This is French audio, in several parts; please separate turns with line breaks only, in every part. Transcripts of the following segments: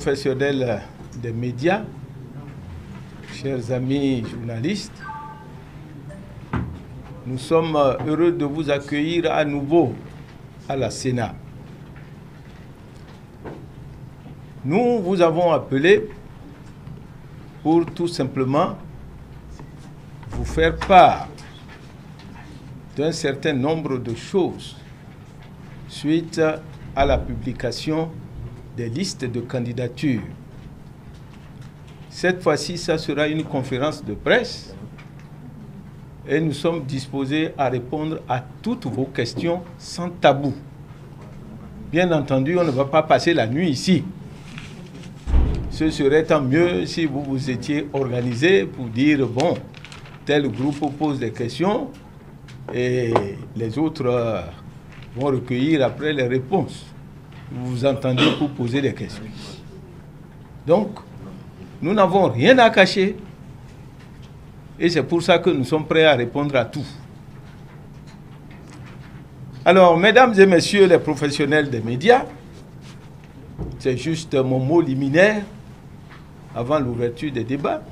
professionnels des médias, chers amis journalistes, nous sommes heureux de vous accueillir à nouveau à la Sénat. Nous vous avons appelé pour tout simplement vous faire part d'un certain nombre de choses suite à la publication des listes de candidatures. Cette fois-ci, ça sera une conférence de presse et nous sommes disposés à répondre à toutes vos questions sans tabou. Bien entendu, on ne va pas passer la nuit ici. Ce serait tant mieux si vous vous étiez organisé pour dire, bon, tel groupe pose des questions et les autres vont recueillir après les réponses. Vous vous entendez pour poser des questions. Donc, nous n'avons rien à cacher et c'est pour ça que nous sommes prêts à répondre à tout. Alors, mesdames et messieurs les professionnels des médias, c'est juste mon mot liminaire avant l'ouverture des débats.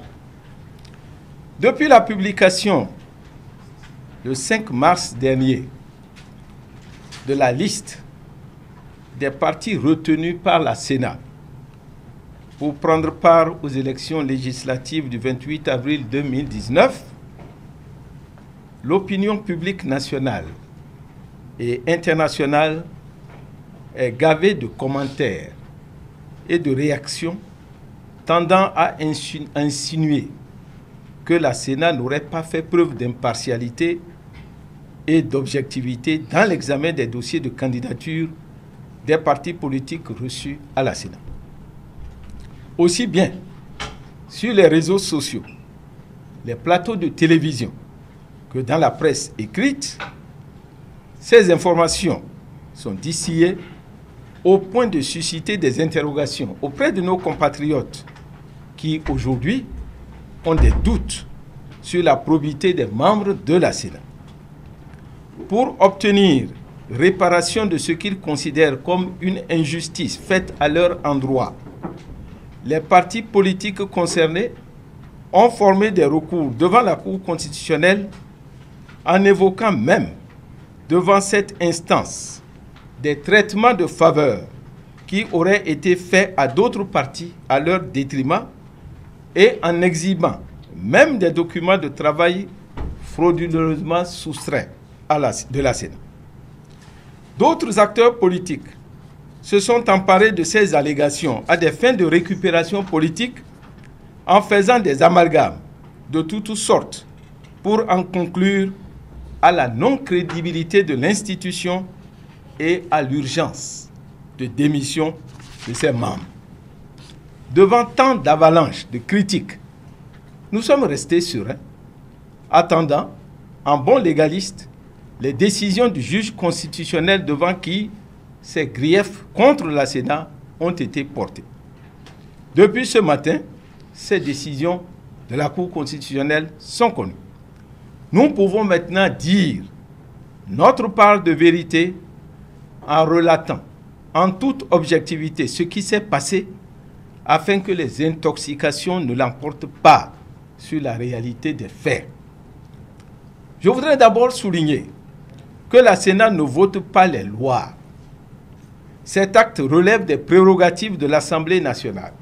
Depuis la publication le 5 mars dernier de la liste des partis retenus par la Sénat pour prendre part aux élections législatives du 28 avril 2019, l'opinion publique nationale et internationale est gavée de commentaires et de réactions tendant à insinuer que la Sénat n'aurait pas fait preuve d'impartialité et d'objectivité dans l'examen des dossiers de candidature des partis politiques reçus à la Sénat. Aussi bien sur les réseaux sociaux, les plateaux de télévision que dans la presse écrite, ces informations sont distillées au point de susciter des interrogations auprès de nos compatriotes qui, aujourd'hui, ont des doutes sur la probité des membres de la Sénat. Pour obtenir réparation de ce qu'ils considèrent comme une injustice faite à leur endroit, les partis politiques concernés ont formé des recours devant la Cour constitutionnelle en évoquant même devant cette instance des traitements de faveur qui auraient été faits à d'autres partis à leur détriment et en exhibant même des documents de travail frauduleusement soustraits de la Sénat. D'autres acteurs politiques se sont emparés de ces allégations à des fins de récupération politique en faisant des amalgames de toutes sortes pour en conclure à la non-crédibilité de l'institution et à l'urgence de démission de ses membres. Devant tant d'avalanches de critiques, nous sommes restés sereins, attendant, en bons légalistes, les décisions du juge constitutionnel devant qui ces griefs contre la Sénat ont été portés. Depuis ce matin, ces décisions de la Cour constitutionnelle sont connues. Nous pouvons maintenant dire notre part de vérité en relatant en toute objectivité ce qui s'est passé afin que les intoxications ne l'emportent pas sur la réalité des faits. Je voudrais d'abord souligner que la Sénat ne vote pas les lois. Cet acte relève des prérogatives de l'Assemblée nationale.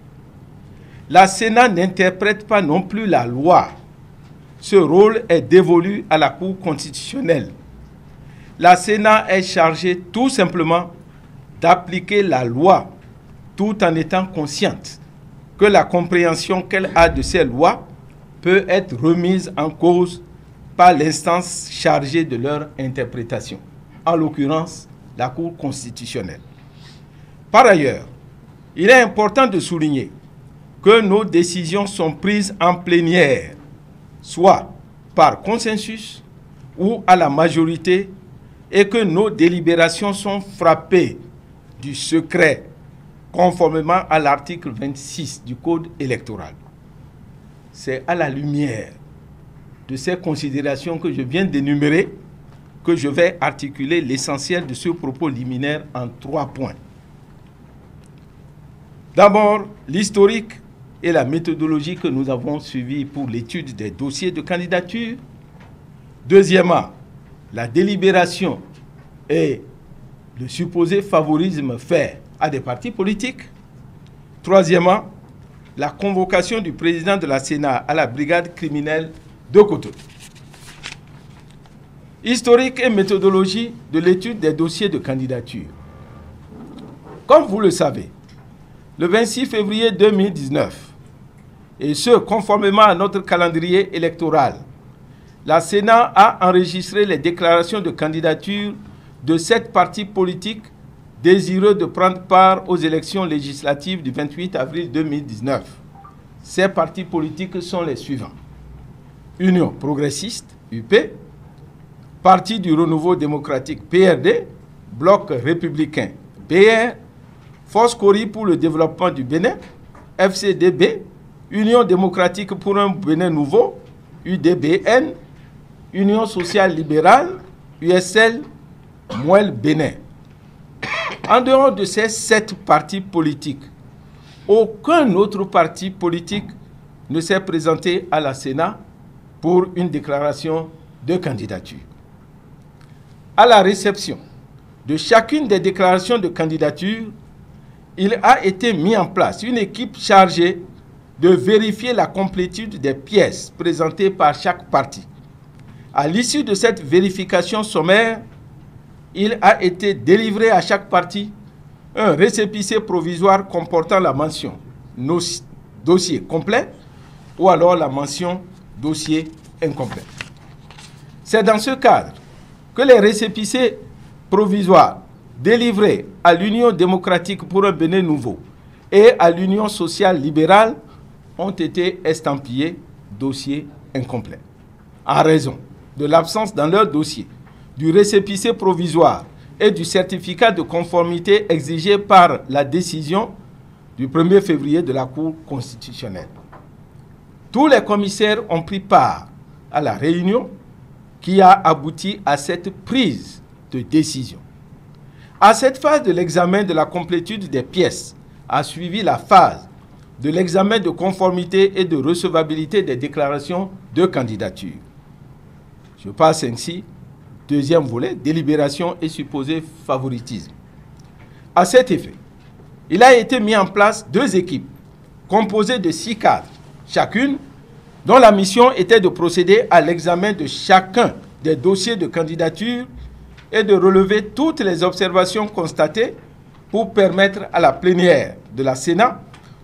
La Sénat n'interprète pas non plus la loi. Ce rôle est dévolu à la Cour constitutionnelle. La Sénat est chargée tout simplement d'appliquer la loi tout en étant consciente que la compréhension qu'elle a de ces lois peut être remise en cause par l'instance chargée de leur interprétation, en l'occurrence la Cour constitutionnelle. Par ailleurs, il est important de souligner que nos décisions sont prises en plénière, soit par consensus ou à la majorité, et que nos délibérations sont frappées du secret conformément à l'article 26 du Code électoral. C'est à la lumière de ces considérations que je viens d'énumérer que je vais articuler l'essentiel de ce propos liminaire en 3 points. D'abord, l'historique et la méthodologie que nous avons suivis pour l'étude des dossiers de candidature. Deuxièmement, la délibération et le supposé favorisme fait à des partis politiques. Troisièmement, la convocation du président de la Sénat à la brigade criminelle de Cotonou. Historique et méthodologie de l'étude des dossiers de candidature. Comme vous le savez, le 26 février 2019, et ce, conformément à notre calendrier électoral, la Sénat a enregistré les déclarations de candidature de 7 partis politiques désireux de prendre part aux élections législatives du 28 avril 2019. Ces partis politiques sont les suivants. Union progressiste, UP, Parti du renouveau démocratique, PRD, Bloc républicain, BR, Force Cori pour le développement du Bénin, FCDB, Union démocratique pour un Bénin nouveau, UDBN, Union sociale libérale, USL, Mouel Bénin. En dehors de ces 7 partis politiques, aucun autre parti politique ne s'est présenté à la Sénat pour une déclaration de candidature. À la réception de chacune des déclarations de candidature, il a été mis en place une équipe chargée de vérifier la complétude des pièces présentées par chaque parti. À l'issue de cette vérification sommaire, il a été délivré à chaque parti un récépissé provisoire comportant la mention « dossier complet » ou alors la mention « dossier incomplet ». C'est dans ce cadre que les récépissés provisoires délivrés à l'Union démocratique pour un Bénin nouveau et à l'Union sociale libérale ont été estampillés « dossier incomplet ». En raison de l'absence dans leur dossier du récépissé provisoire et du certificat de conformité exigé par la décision du 1er février de la Cour constitutionnelle. Tous les commissaires ont pris part à la réunion qui a abouti à cette prise de décision. À cette phase de l'examen de la complétude des pièces a suivi la phase de l'examen de conformité et de recevabilité des déclarations de candidature. Je passe ainsi deuxième volet, délibération et supposé favoritisme. À cet effet, il a été mis en place 2 équipes composées de 6 cadres, chacune dont la mission était de procéder à l'examen de chacun des dossiers de candidature et de relever toutes les observations constatées pour permettre à la plénière de la Sénat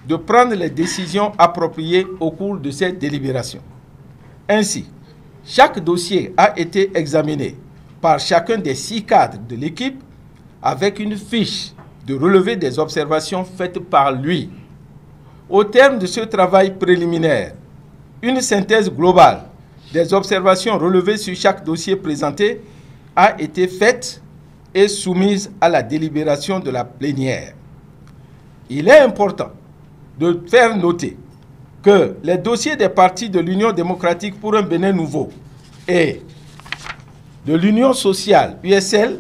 de prendre les décisions appropriées au cours de cette délibération. Ainsi, chaque dossier a été examiné par chacun des 6 cadres de l'équipe avec une fiche de relevé des observations faites par lui. Au terme de ce travail préliminaire, une synthèse globale des observations relevées sur chaque dossier présenté a été faite et soumise à la délibération de la plénière. Il est important de faire noter que les dossiers des partis de l'Union démocratique pour un Bénin nouveau et de l'Union sociale, USL,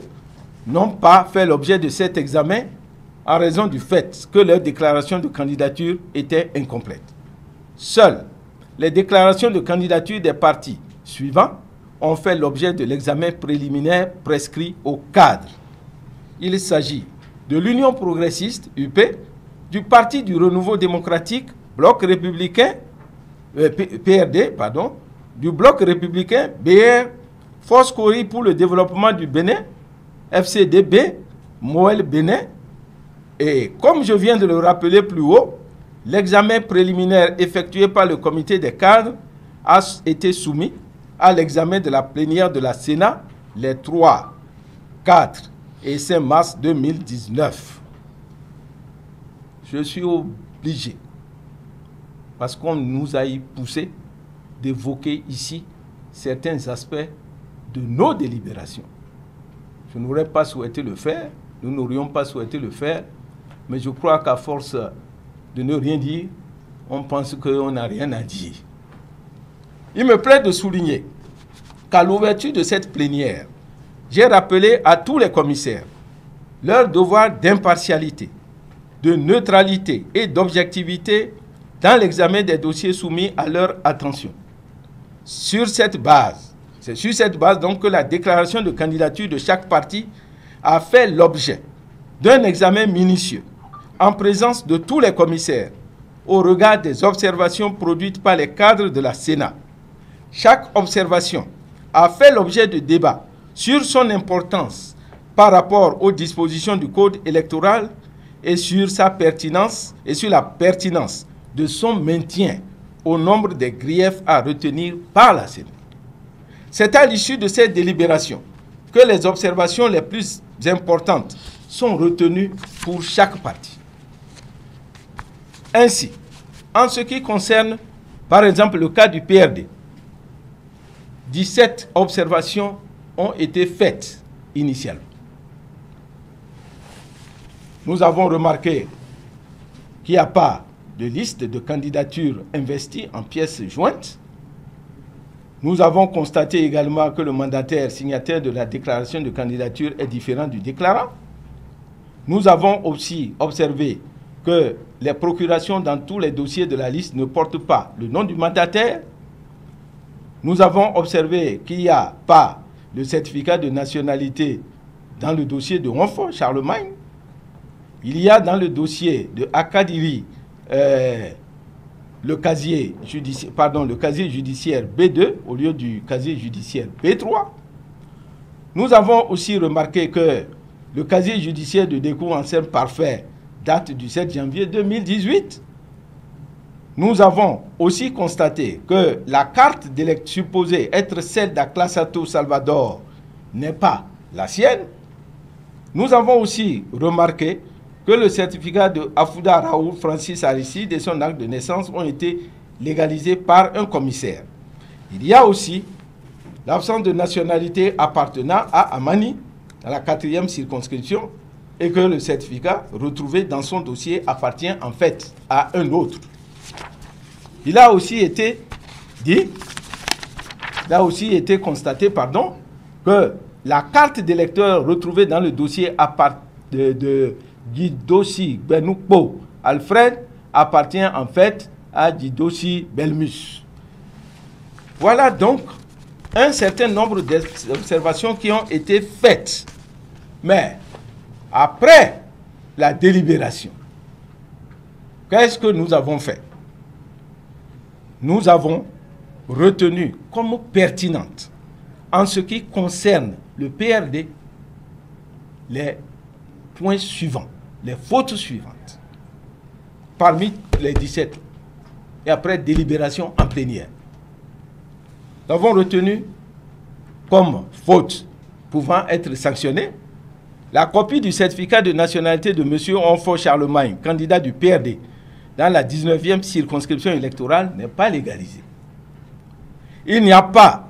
n'ont pas fait l'objet de cet examen en raison du fait que leur déclaration de candidature était incomplète. Seules les déclarations de candidature des partis suivants ont fait l'objet de l'examen préliminaire prescrit au cadre. Il s'agit de l'Union progressiste, UP, du Parti du renouveau démocratique, Bloc républicain, PRD, pardon, du Bloc républicain, BR, Force Cori pour le développement du Bénin, FCDB, Mouel Bénin. Et comme je viens de le rappeler plus haut, l'examen préliminaire effectué par le comité des cadres a été soumis à l'examen de la plénière de la Sénat les 3, 4 et 5 mars 2019. Je suis obligé, parce qu'on nous a poussé, d'évoquer ici certains aspects de nos délibérations. Je n'aurais pas souhaité le faire, nous n'aurions pas souhaité le faire, mais je crois qu'à force de ne rien dire, on pense qu'on n'a rien à dire. Il me plaît de souligner qu'à l'ouverture de cette plénière, j'ai rappelé à tous les commissaires leur devoir d'impartialité de neutralité et d'objectivité dans l'examen des dossiers soumis à leur attention. C'est sur cette base donc que la déclaration de candidature de chaque parti a fait l'objet d'un examen minutieux en présence de tous les commissaires au regard des observations produites par les cadres de la Sénat. Chaque observation a fait l'objet de débats sur son importance par rapport aux dispositions du Code électoral et sur sa pertinence et sur la pertinence de son maintien au nombre des griefs à retenir par la Sénat. C'est à l'issue de ces délibérations que les observations les plus importantes sont retenues pour chaque parti. Ainsi, en ce qui concerne, par exemple, le cas du PRD, 17 observations ont été faites initialement. Nous avons remarqué qu'il n'y a pas de liste de candidatures investies en pièces jointes. Nous avons constaté également que le mandataire signataire de la déclaration de candidature est différent du déclarant. Nous avons aussi observé que les procurations dans tous les dossiers de la liste ne portent pas le nom du mandataire. Nous avons observé qu'il n'y a pas de certificat de nationalité dans le dossier de Honfo, Charlemagne. Il y a dans le dossier de Akadiri le casier judiciaire B2 au lieu du casier judiciaire B3. Nous avons aussi remarqué que le casier judiciaire de Décou Ancien Parfait date du 7 janvier 2018. Nous avons aussi constaté que la carte d'électeur supposée être celle d'Aclasato Salvador n'est pas la sienne. Nous avons aussi remarqué que le certificat de Afouda Raoul Francis Aristide et son acte de naissance ont été légalisés par un commissaire. Il y a aussi l'absence de nationalité appartenant à Amani, à la 4e circonscription, et que le certificat retrouvé dans son dossier appartient en fait à un autre. Il a aussi été constaté que la carte d'électeur retrouvée dans le dossier de Guidossi Benukpo Alfred appartient en fait à Guidossi Belmus. Voilà donc un certain nombre d'observations qui ont été faites. Mais après la délibération, qu'est-ce que nous avons fait? Nous avons retenu comme pertinente, en ce qui concerne le PRD, les points suivants, les fautes suivantes, parmi les 17, et après délibération en plénière. Nous avons retenu comme faute pouvant être sanctionnée la copie du certificat de nationalité de M. Honfo Charlemagne, candidat du PRD, dans la 19e circonscription électorale, n'est pas légalisée. Il n'y a pas,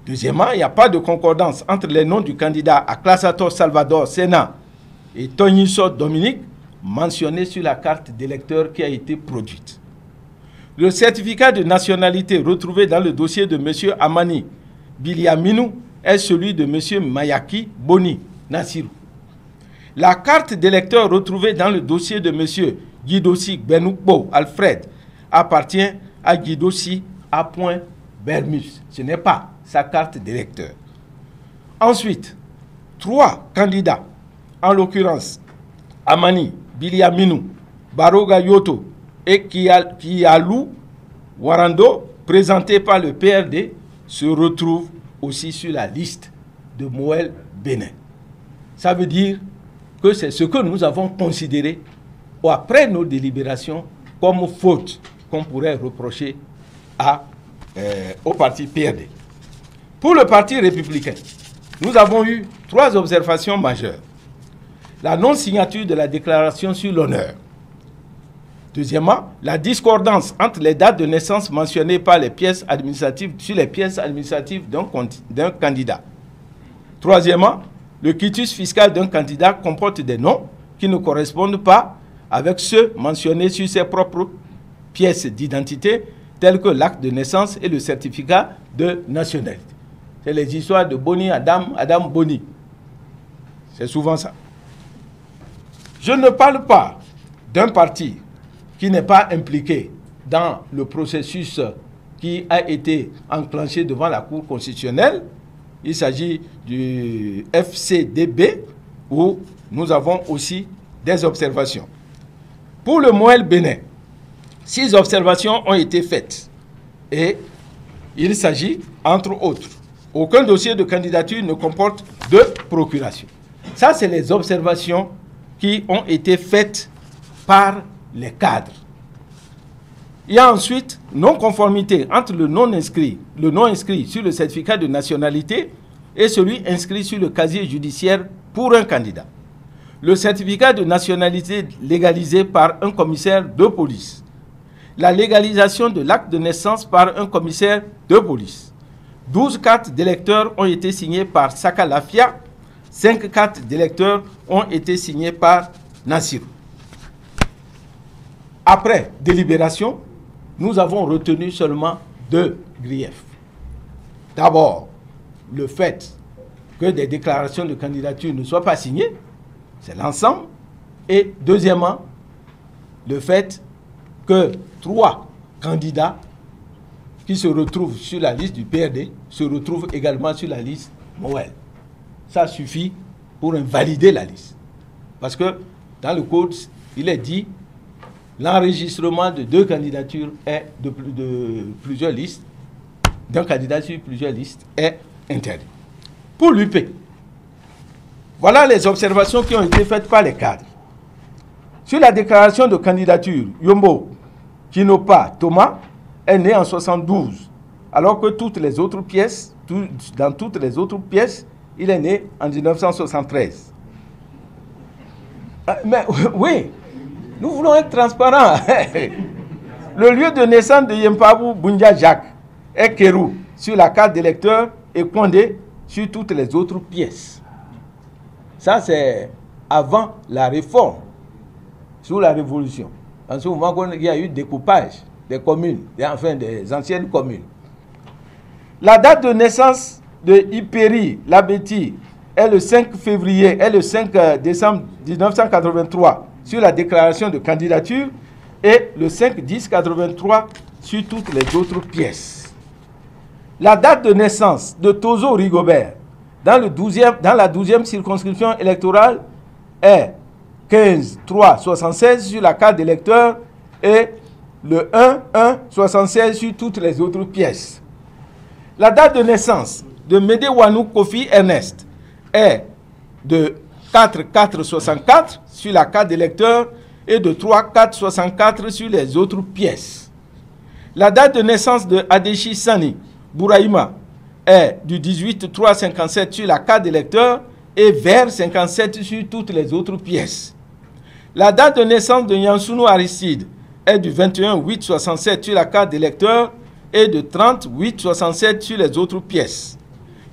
deuxièmement, il n'y a pas de concordance entre les noms du candidat Aclasato Salvador Sénat et Toniso Dominique mentionnés sur la carte d'électeur qui a été produite. Le certificat de nationalité retrouvé dans le dossier de M. Amani Biliaminou est celui de M. Mayaki Boni Nassirou. La carte d'électeur retrouvée dans le dossier de M. Guidossi Benukpo Alfred appartient à Guidossi A. Bermus. Ce n'est pas sa carte d'électeur. Ensuite, 3 candidats, en l'occurrence Amani Biliaminou, Baroga Yoto et Kialou Warando, présentés par le PRD, se retrouvent aussi sur la liste de Moël Bénin. Ça veut dire que c'est ce que nous avons considéré après nos délibérations comme faute qu'on pourrait reprocher au parti PRD. Pour le parti républicain, nous avons eu 3 observations majeures. La non-signature de la déclaration sur l'honneur. Deuxièmement, la discordance entre les dates de naissance mentionnées par les pièces administratives sur les pièces administratives d'un candidat. Troisièmement, le quitus fiscal d'un candidat comporte des noms qui ne correspondent pas avec ceux mentionnés sur ses propres pièces d'identité, telles que l'acte de naissance et le certificat de nationalité. C'est les histoires de Boni Adam, Adam Boni. C'est souvent ça. Je ne parle pas d'un parti qui n'est pas impliqué dans le processus qui a été enclenché devant la Cour constitutionnelle, il s'agit du FCDB, où nous avons aussi des observations. Pour le Moël Bénin, 6 observations ont été faites. Et il s'agit, entre autres, aucun dossier de candidature ne comporte de procuration. Ça, c'est les observations qui ont été faites par les cadres. Il y a ensuite non-conformité entre le non-inscrit sur le certificat de nationalité et celui inscrit sur le casier judiciaire pour un candidat. Le certificat de nationalité légalisé par un commissaire de police. La légalisation de l'acte de naissance par un commissaire de police. 12 cartes d'électeurs ont été signées par Saka Lafia. 5 cartes d'électeurs ont été signées par Nassirou. Après délibération, nous avons retenu seulement 2 griefs. D'abord, le fait que des déclarations de candidature ne soient pas signées, c'est l'ensemble. Et deuxièmement, le fait que 3 candidats qui se retrouvent sur la liste du PRD se retrouvent également sur la liste Moël. Ça suffit pour invalider la liste. Parce que dans le code, il est dit l'enregistrement de 2 candidatures est de plusieurs listes, d'un candidat sur plusieurs listes est interdit. Pour l'UP, voilà les observations qui ont été faites par les cadres. Sur la déclaration de candidature, Yombo Kinopa Thomas est né en 72, alors que toutes les autres pièces, dans toutes les autres pièces, il est né en 1973. Mais oui, nous voulons être transparents. Le lieu de naissance de Yempabu Bundia Jacques est Kérou sur la carte d'électeur et Kondé sur toutes les autres pièces. Ça, c'est avant la réforme, sous la Révolution. En ce moment, il y a eu découpage des communes, enfin des anciennes communes. La date de naissance de Iperi Labeti est le 5 février, est le 5 décembre 1983 sur la déclaration de candidature et le 5-10-83 sur toutes les autres pièces. La date de naissance de Tozo Rigobert dans la 12e circonscription électorale est 15-3-76 sur la carte d'électeur et le 1-1-76 sur toutes les autres pièces. La date de naissance de Medewanou Kofi Ernest est de 4-4-64 sur la carte d'électeur et de 3-4-64 sur les autres pièces. La date de naissance de Adeshi Sani Bouraïma est du 18-3-57 sur la carte d'électeur et vers 57 sur toutes les autres pièces. La date de naissance de Yansounou Aristide est du 21-8-67 sur la carte d'électeur et de 30-8-67 sur les autres pièces.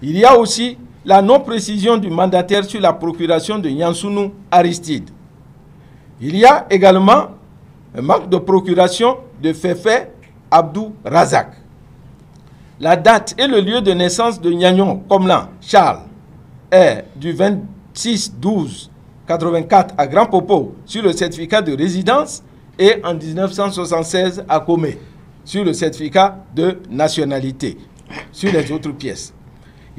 Il y a aussi la non-précision du mandataire sur la procuration de Yansounou Aristide. Il y a également un manque de procuration de Fefe Abdou Razak. La date et le lieu de naissance de Nyagnon Komlan Charles est du 26-12-84 à Grand Popo sur le certificat de résidence et en 1976 à Komé sur le certificat de nationalité, sur les autres pièces.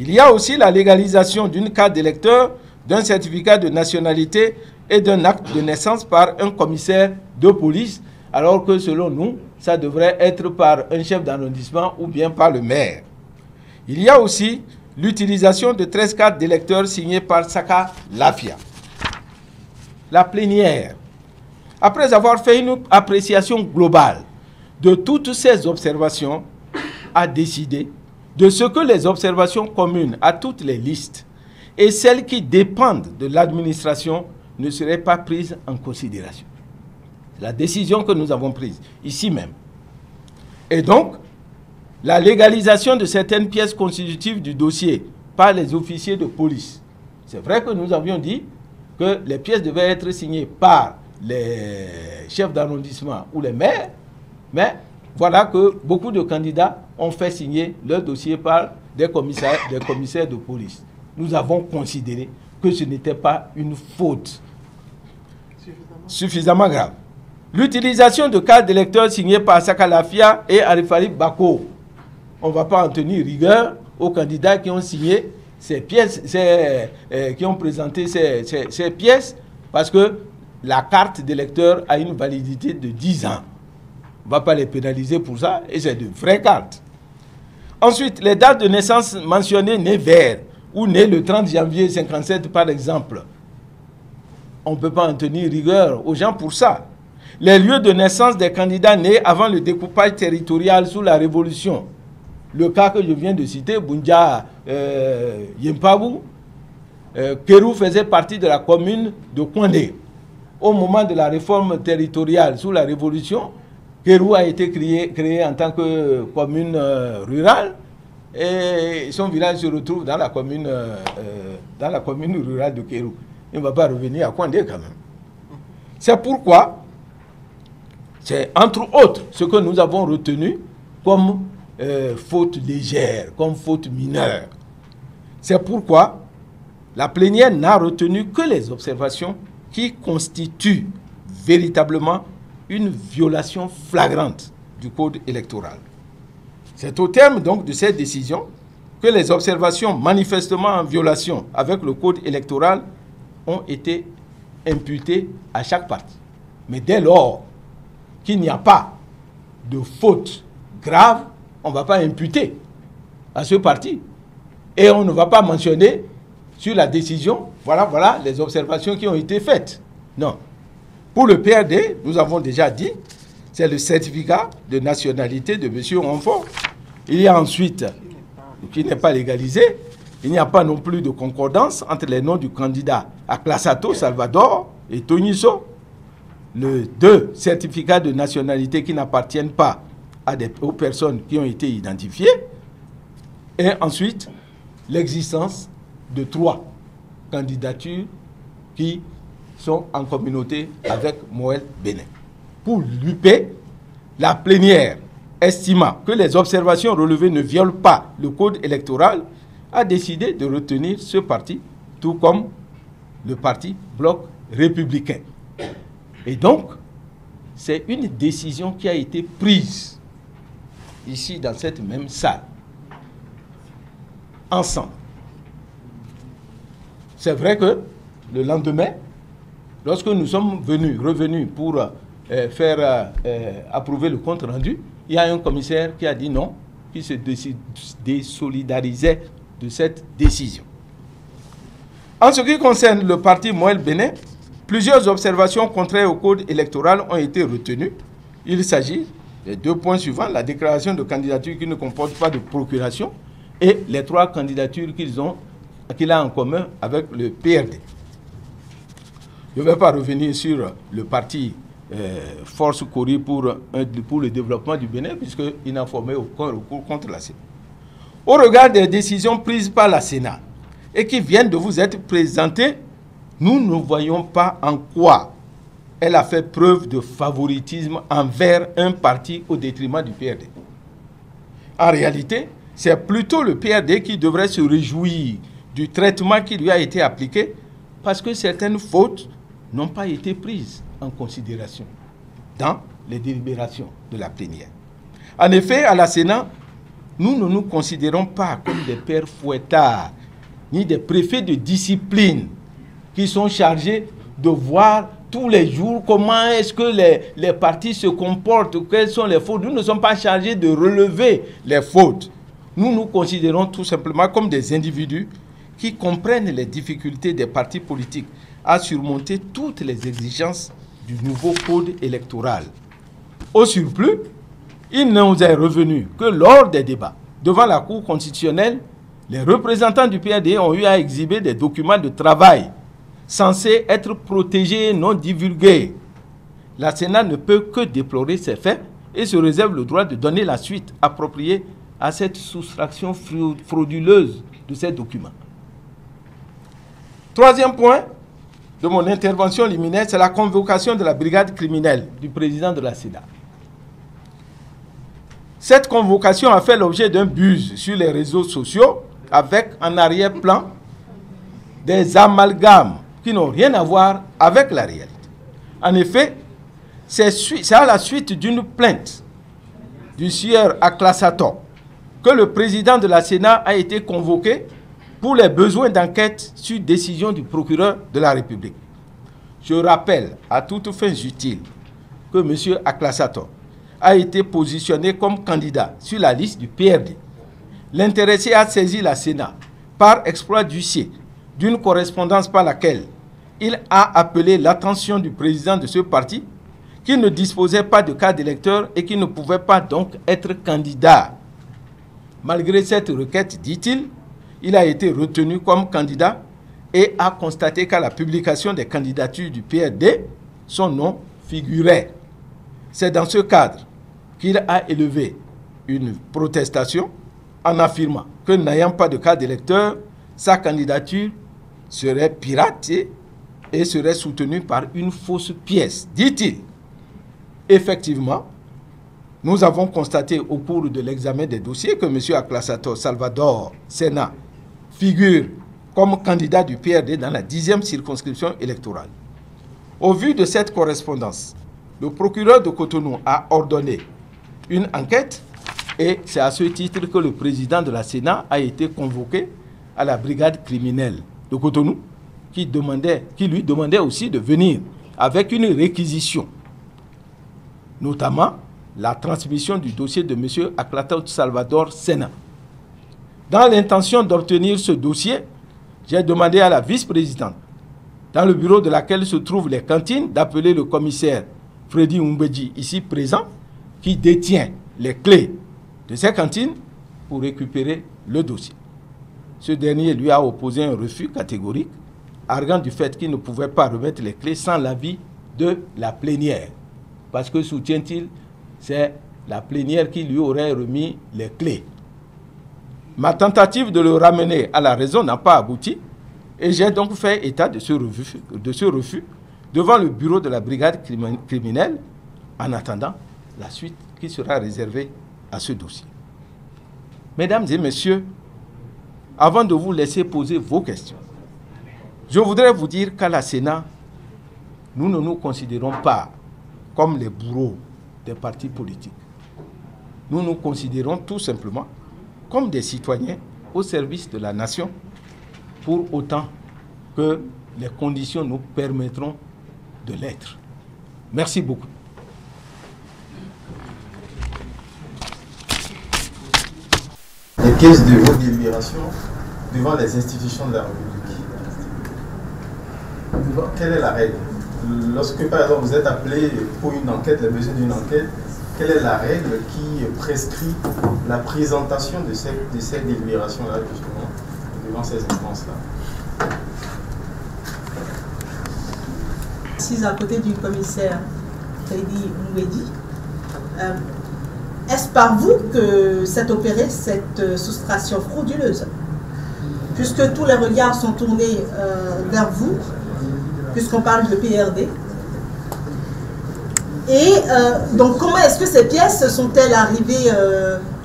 Il y a aussi la légalisation d'une carte d'électeur, d'un certificat de nationalité et d'un acte de naissance par un commissaire de police, alors que selon nous, ça devrait être par un chef d'arrondissement ou bien par le maire. Il y a aussi l'utilisation de 13 cartes d'électeurs signées par Saka Lafia. La plénière, après avoir fait une appréciation globale de toutes ces observations, a décidé de ce que les observations communes à toutes les listes et celles qui dépendent de l'administration ne seraient pas prises en considération. C'est la décision que nous avons prise ici même. Et donc, la légalisation de certaines pièces constitutives du dossier par les officiers de police. C'est vrai que nous avions dit que les pièces devaient être signées par les chefs d'arrondissement ou les maires, mais voilà que beaucoup de candidats ont fait signer leur dossier par des commissaires de police. Nous avons considéré que ce n'était pas une faute suffisamment grave. L'utilisation de cartes d'électeurs signées par Sakalafia et Arifari Bako. On ne va pas en tenir rigueur aux candidats qui ont signé ces pièces, qui ont présenté ces pièces, parce que la carte d'électeur a une validité de 10 ans. On ne va pas les pénaliser pour ça, et c'est de vraies cartes. Ensuite, les dates de naissance mentionnées nées vers ou nées le 30 janvier 57 par exemple. On ne peut pas en tenir rigueur aux gens pour ça. Les lieux de naissance des candidats nés avant le découpage territorial sous la Révolution. Le cas que je viens de citer, Bunja Yempabu, Kérou faisait partie de la commune de Kondé. Au moment de la réforme territoriale sous la Révolution, Kérou a été créé en tant que commune rurale et son village se retrouve dans la commune rurale de Kérou. Il ne va pas revenir à Kondé quand même. C'est pourquoi, c'est entre autres ce que nous avons retenu comme faute légère, comme faute mineure. C'est pourquoi la plénière n'a retenu que les observations qui constituent véritablement une violation flagrante du code électoral. C'est au terme donc de cette décision que les observations manifestement en violation avec le code électoral ont été imputées à chaque parti. Mais dès lors qu'il n'y a pas de faute grave, on ne va pas imputer à ce parti. Et on ne va pas mentionner sur la décision, voilà les observations qui ont été faites. Non. Pour le PRD, nous avons déjà dit, c'est le certificat de nationalité de M. Renfort. Il y a ensuite, qui n'est pas légalisé, il n'y a pas non plus de concordance entre les noms du candidat Aklassato Salvador et Toniso. Les deux certificats de nationalité qui n'appartiennent pas aux personnes qui ont été identifiées. Et ensuite, l'existence de 3 candidatures qui sont en communauté avec Moël Bénin. Pour l'UP, la plénière, estimant que les observations relevées ne violent pas le code électoral, a décidé de retenir ce parti, tout comme le parti Bloc républicain. Et donc, c'est une décision qui a été prise ici dans cette même salle, ensemble. C'est vrai que le lendemain, lorsque nous sommes revenus pour faire approuver le compte rendu, il y a un commissaire qui a dit non, qui se désolidarisait de cette décision. En ce qui concerne le parti Moël Bénin, plusieurs observations contraires au code électoral ont été retenues. Il s'agit des 2 points suivants, la déclaration de candidature qui ne comporte pas de procuration et les 3 candidatures qu'il a en commun avec le PRD. Je ne vais pas revenir sur le parti Force Cori pour le développement du Bénin, puisqu'il n'a formé aucun recours contre la Sénat. Au regard des décisions prises par la Sénat et qui viennent de vous être présentées, nous ne voyons pas en quoi elle a fait preuve de favoritisme envers un parti au détriment du PRD. En réalité, c'est plutôt le PRD qui devrait se réjouir du traitement qui lui a été appliqué parce que certaines fautes n'ont pas été prises en considération dans les délibérations de la plénière. En effet, à la Sénat, nous ne nous considérons pas comme des pères fouettards ni des préfets de discipline qui sont chargés de voir tous les jours comment est-ce que les partis se comportent, quelles sont les fautes. Nous ne sommes pas chargés de relever les fautes. Nous nous considérons tout simplement comme des individus qui comprennent les difficultés des partis politiques à surmonter toutes les exigences du nouveau code électoral. Au surplus, il nous est revenu que lors des débats devant la Cour constitutionnelle, les représentants du PRD ont eu à exhiber des documents de travail censés être protégés et non divulgués. La Sénat ne peut que déplorer ces faits et se réserve le droit de donner la suite appropriée à cette soustraction frauduleuse de ces documents. Troisième point de mon intervention liminaire, c'est la convocation de la brigade criminelle du président de la Sénat. Cette convocation a fait l'objet d'un buzz sur les réseaux sociaux avec en arrière-plan des amalgames qui n'ont rien à voir avec la réalité. En effet, c'est à la suite d'une plainte du sieur Aklassator que le président de la Sénat a été convoqué pour les besoins d'enquête sur décision du procureur de la République. Je rappelle à toutes fins utiles que M. Aklassator a été positionné comme candidat sur la liste du PRD. L'intéressé a saisi la Sénat par exploit d'huissier d'une correspondance par laquelle il a appelé l'attention du président de ce parti qui ne disposait pas de carte d'électeur et qui ne pouvait pas donc être candidat. Malgré cette requête, dit-il, il a été retenu comme candidat et a constaté qu'à la publication des candidatures du PRD, son nom figurait. C'est dans ce cadre qu'il a élevé une protestation en affirmant que n'ayant pas de carte d'électeur, sa candidature serait piratée et serait soutenue par une fausse pièce, dit-il. Effectivement, nous avons constaté au cours de l'examen des dossiers que M. Aklassator Salvador Sena figure comme candidat du PRD dans la 10e circonscription électorale. Au vu de cette correspondance, le procureur de Cotonou a ordonné une enquête et c'est à ce titre que le président de la Sénat a été convoqué à la brigade criminelle de Cotonou qui lui demandait aussi de venir avec une réquisition, notamment la transmission du dossier de M. Aklassator Salvador Sena. Dans l'intention d'obtenir ce dossier, j'ai demandé à la vice-présidente, dans le bureau de laquelle se trouvent les cantines, d'appeler le commissaire Freddy Umbedji, ici présent, qui détient les clés de ces cantines pour récupérer le dossier. Ce dernier lui a opposé un refus catégorique, arguant du fait qu'il ne pouvait pas remettre les clés sans l'avis de la plénière. Parce que, soutient-il, c'est la plénière qui lui aurait remis les clés. Ma tentative de le ramener à la raison n'a pas abouti et j'ai donc fait état de ce refus devant le bureau de la brigade criminelle en attendant la suite qui sera réservée à ce dossier. Mesdames et messieurs, avant de vous laisser poser vos questions, je voudrais vous dire qu'à la Sénat, nous ne nous considérons pas comme les bourreaux des partis politiques. Nous nous considérons tout simplement comme des citoyens au service de la nation, pour autant que les conditions nous permettront de l'être. Merci beaucoup.
Les pièces de vos délibérations devant les institutions de la République. Quelle est la règle? Lorsque, par exemple, vous êtes appelé pour une enquête, les besoins d'une enquête, quelle est la règle qui prescrit la présentation de ces délibérations-là, justement, devant ces instances-là?
Assise à côté du commissaire Freddy Umbedji. Est-ce par vous que s'est opérée cette soustraction frauduleuse? Puisque tous les regards sont tournés vers vous, puisqu'on parle de PRD. Et donc, comment est-ce que ces pièces sont-elles arrivées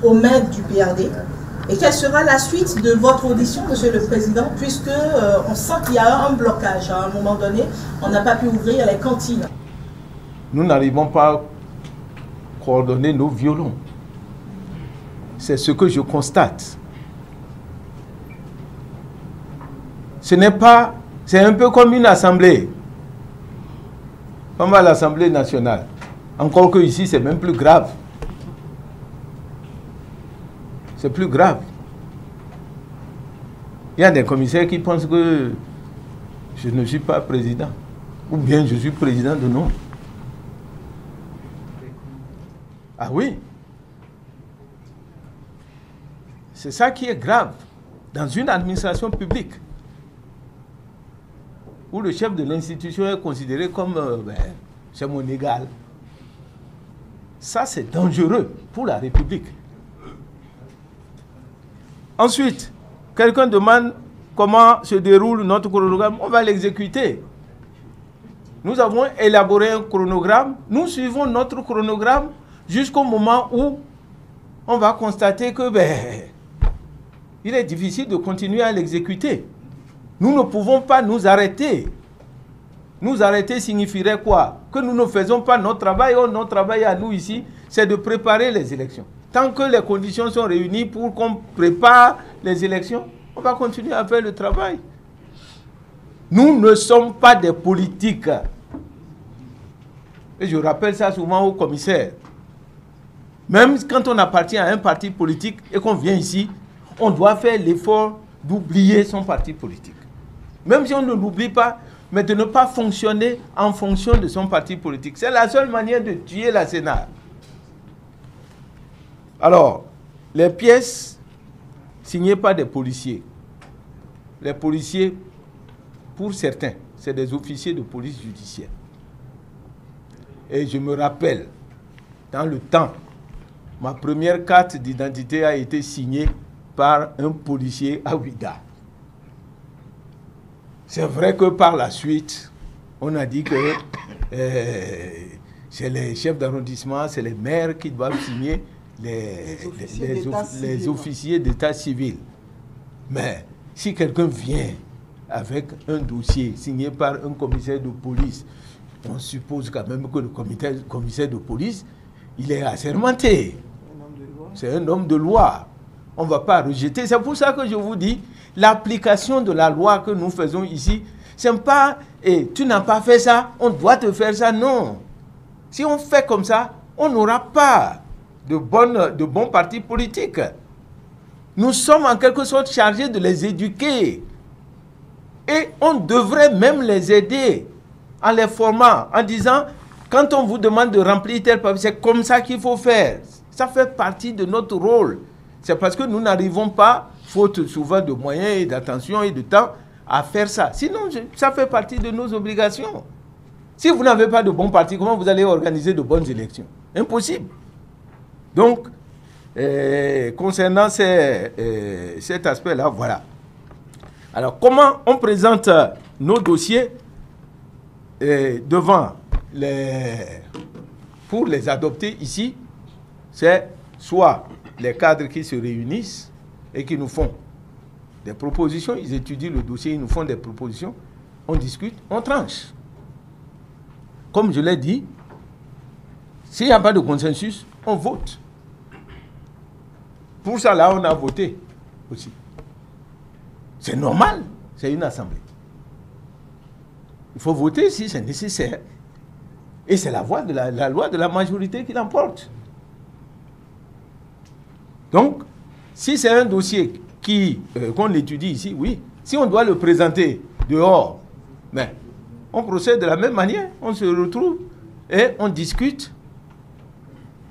aux mains du PRD? Et quelle sera la suite de votre audition, Monsieur le Président, puisque on sent qu'il y a un blocage. À un moment donné, on n'a pas pu ouvrir les cantines.
Nous n'arrivons pas à coordonner nos violons. C'est ce que je constate. Ce n'est pas... C'est un peu comme une assemblée. Comme à l'Assemblée nationale. Encore que ici, c'est même plus grave. C'est plus grave. Il y a des commissaires qui pensent que je ne suis pas président. Ou bien je suis président de nom. Ah oui. C'est ça qui est grave dans une administration publique où le chef de l'institution est considéré comme c'est mon égal. Ça, c'est dangereux pour la République. Ensuite, quelqu'un demande comment se déroule notre chronogramme. On va l'exécuter. Nous avons élaboré un chronogramme. Nous suivons notre chronogramme jusqu'au moment où on va constater que il est difficile de continuer à l'exécuter. Nous ne pouvons pas nous arrêter. Nous arrêter signifierait quoi? Que nous ne faisons pas notre travail. Oh, notre travail à nous ici, c'est de préparer les élections. Tant que les conditions sont réunies pour qu'on prépare les élections, on va continuer à faire le travail. Nous ne sommes pas des politiques. Et je rappelle ça souvent au commissaire. Même quand on appartient à un parti politique et qu'on vient ici, on doit faire l'effort d'oublier son parti politique. Même si on ne l'oublie pas, mais de ne pas fonctionner en fonction de son parti politique. C'est la seule manière de tuer la Sénat. Alors, les pièces signées par des policiers. Les policiers, pour certains, c'est des officiers de police judiciaire. Et je me rappelle, dans le temps, ma première carte d'identité a été signée par un policier à Ouidah. C'est vrai que par la suite, on a dit que c'est les chefs d'arrondissement, c'est les maires qui doivent signer les officiers d'état civil. Mais si quelqu'un vient avec un dossier signé par un commissaire de police, on suppose quand même que le commissaire de police, il est assermenté. C'est un homme de loi. On ne va pas rejeter. C'est pour ça que je vous dis, l'application de la loi que nous faisons ici, ce n'est pas tu n'as pas fait ça, on doit te faire ça. Non. Si on fait comme ça, on n'aura pas de bons partis politiques. Nous sommes en quelque sorte chargés de les éduquer. Et on devrait même les aider en les formant, en disant, quand on vous demande de remplir tel papier, c'est comme ça qu'il faut faire. Ça fait partie de notre rôle. C'est parce que nous n'arrivons pas, faute souvent de moyens et d'attention et de temps, à faire ça. Sinon, ça fait partie de nos obligations. Si vous n'avez pas de bons partis, comment vous allez organiser de bonnes élections? Impossible. Donc, concernant cet aspect-là, voilà. Alors, comment on présente nos dossiers pour les adopter ici? C'est soit les cadres qui se réunissent et qui nous font des propositions, ils étudient le dossier, ils nous font des propositions, on discute, on tranche. Comme je l'ai dit, s'il n'y a pas de consensus, on vote. Pour ça, là, on a voté aussi. C'est normal, c'est une assemblée. Il faut voter si c'est nécessaire. Et c'est la loi de la majorité qui l'emporte. Donc, si c'est un dossier qu'on étudie ici, oui. Si on doit le présenter dehors, mais on procède de la même manière. On se retrouve et on discute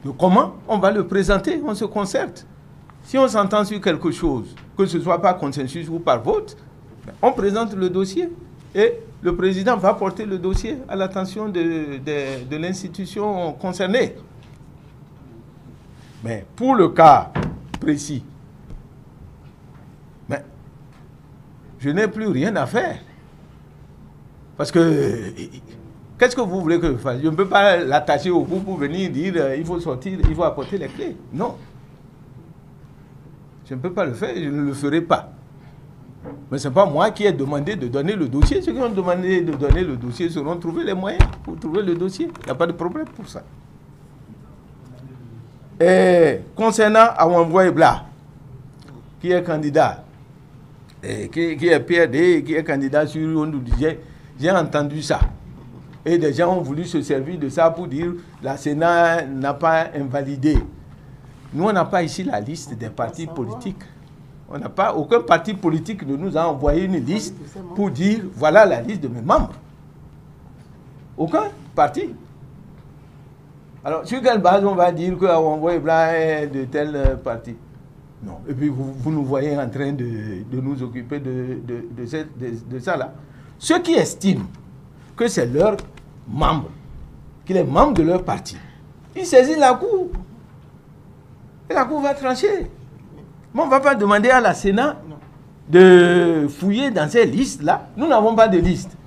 de comment on va le présenter. On se concerte. Si on s'entend sur quelque chose, que ce ne soit par consensus ou par vote, on présente le dossier et le président va porter le dossier à l'attention de l'institution concernée. Mais pour le cas précis, mais je n'ai plus rien à faire. Parce que, qu'est-ce que vous voulez que je fasse? Je ne peux pas l'attacher au bout pour venir dire il faut sortir, il faut apporter les clés. Non. Je ne peux pas le faire, je ne le ferai pas. Mais ce n'est pas moi qui ai demandé de donner le dossier. Ceux qui ont demandé de donner le dossier sauront trouver les moyens pour trouver le dossier. Il n'y a pas de problème pour ça. Et concernant Awanvoye Bla, qui est candidat, et qui est PRD, qui est candidat sur on nous disait, j'ai entendu ça. Et des gens ont voulu se servir de ça pour dire la Sénat n'a pas invalidé. Nous, on n'a pas ici la liste des partis politiques. On n'a pas, aucun parti politique ne nous a envoyé une liste pour dire voilà la liste de mes membres. Aucun parti. Alors, sur quelle base on va dire qu'Awanvoye Bla est de tel parti? Non. Et puis, vous nous voyez en train de nous occuper de ça là. Ceux qui estiment que c'est leur membre, qu'il est membre de leur parti, ils saisissent la Cour. Et la Cour va trancher. Mais on ne va pas demander à la Sénat de fouiller dans ces listes-là. Nous n'avons pas de liste.